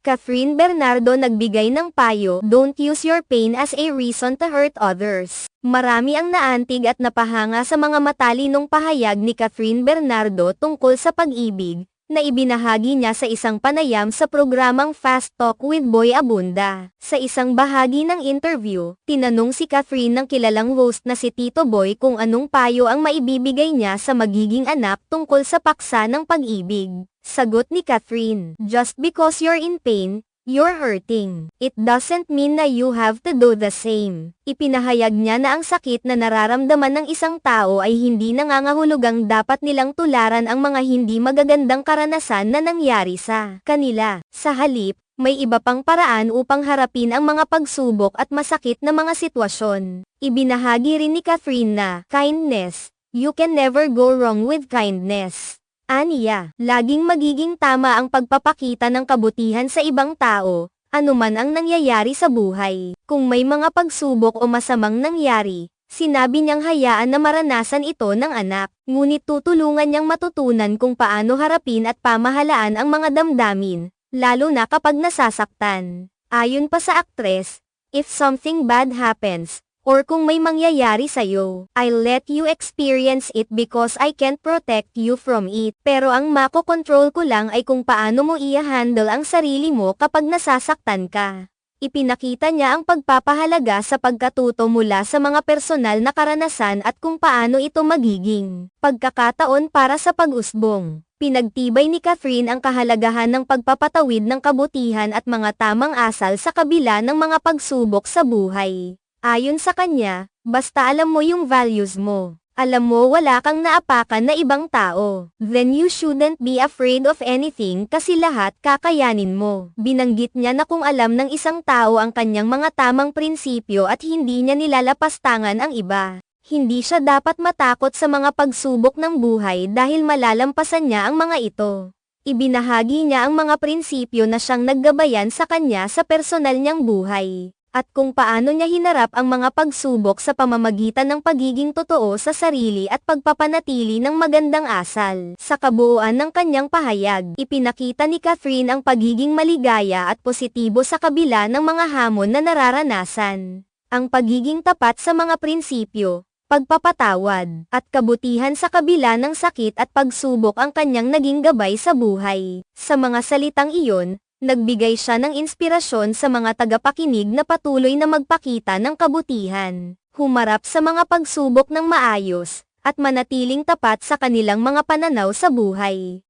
Catherine Bernardo nagbigay ng payo, "Don't use your pain as a reason to hurt others." Marami ang naantig at napahanga sa mga matalinong pahayag ni Catherine Bernardo tungkol sa pag-ibig, na ibinahagi niya sa isang panayam sa programang Fast Talk with Boy Abunda. Sa isang bahagi ng interview, tinanong si Catherine ng kilalang host na si Tito Boy kung anong payo ang maibibigay niya sa magiging anak tungkol sa paksa ng pag-ibig. Sagot ni Catherine, "Just because you're in pain, you're hurting. It doesn't mean na you have to do the same." Ipinahayag niya na ang sakit na nararamdaman ng isang tao ay hindi nangangahulugang dapat nilang tularan ang mga hindi magagandang karanasan na nangyari sa kanila. Sa halip, may iba pang paraan upang harapin ang mga pagsubok at masakit na mga sitwasyon. Ibinahagi rin ni Catherine na, "Kindness, you can never go wrong with kindness." Aniya, laging magiging tama ang pagpapakita ng kabutihan sa ibang tao, anuman ang nangyayari sa buhay. Kung may mga pagsubok o masamang nangyari, sinabi niyang hayaan na maranasan ito ng anak, ngunit tutulungan niyang matutunan kung paano harapin at pamahalaan ang mga damdamin, lalo na kapag nasasaktan. Ayon pa sa aktres, "If something bad happens, or kung may mangyayari sa'yo, I'll let you experience it because I can't protect you from it. Pero ang makokontrol ko lang ay kung paano mo i-handle ang sarili mo kapag nasasaktan ka." Ipinakita niya ang pagpapahalaga sa pagkatuto mula sa mga personal na karanasan at kung paano ito magiging pagkakataon para sa pag-usbong. Pinagtibay ni Catherine ang kahalagahan ng pagpapatawid ng kabutihan at mga tamang asal sa kabila ng mga pagsubok sa buhay. Ayon sa kanya, basta alam mo yung values mo, alam mo wala kang naapakan na ibang tao, then you shouldn't be afraid of anything kasi lahat kakayanin mo. Binanggit niya na kung alam ng isang tao ang kanyang mga tamang prinsipyo at hindi niya nilalapastangan ang iba, hindi siya dapat matakot sa mga pagsubok ng buhay dahil malalampasan niya ang mga ito. Ibinahagi niya ang mga prinsipyo na siyang naggabayan sa kanya sa personal niyang buhay, at kung paano niya hinarap ang mga pagsubok sa pamamagitan ng pagiging totoo sa sarili at pagpapanatili ng magandang asal. Sa kabuuan ng kanyang pahayag, ipinakita ni Catherine ang pagiging maligaya at positibo sa kabila ng mga hamon na nararanasan. Ang pagiging tapat sa mga prinsipyo, pagpapatawad, at kabutihan sa kabila ng sakit at pagsubok ang kanyang naging gabay sa buhay. Sa mga salitang iyon, nagbigay siya ng inspirasyon sa mga tagapakinig na patuloy na magpakita ng kabutihan, humarap sa mga pagsubok ng maayos, at manatiling tapat sa kanilang mga pananaw sa buhay.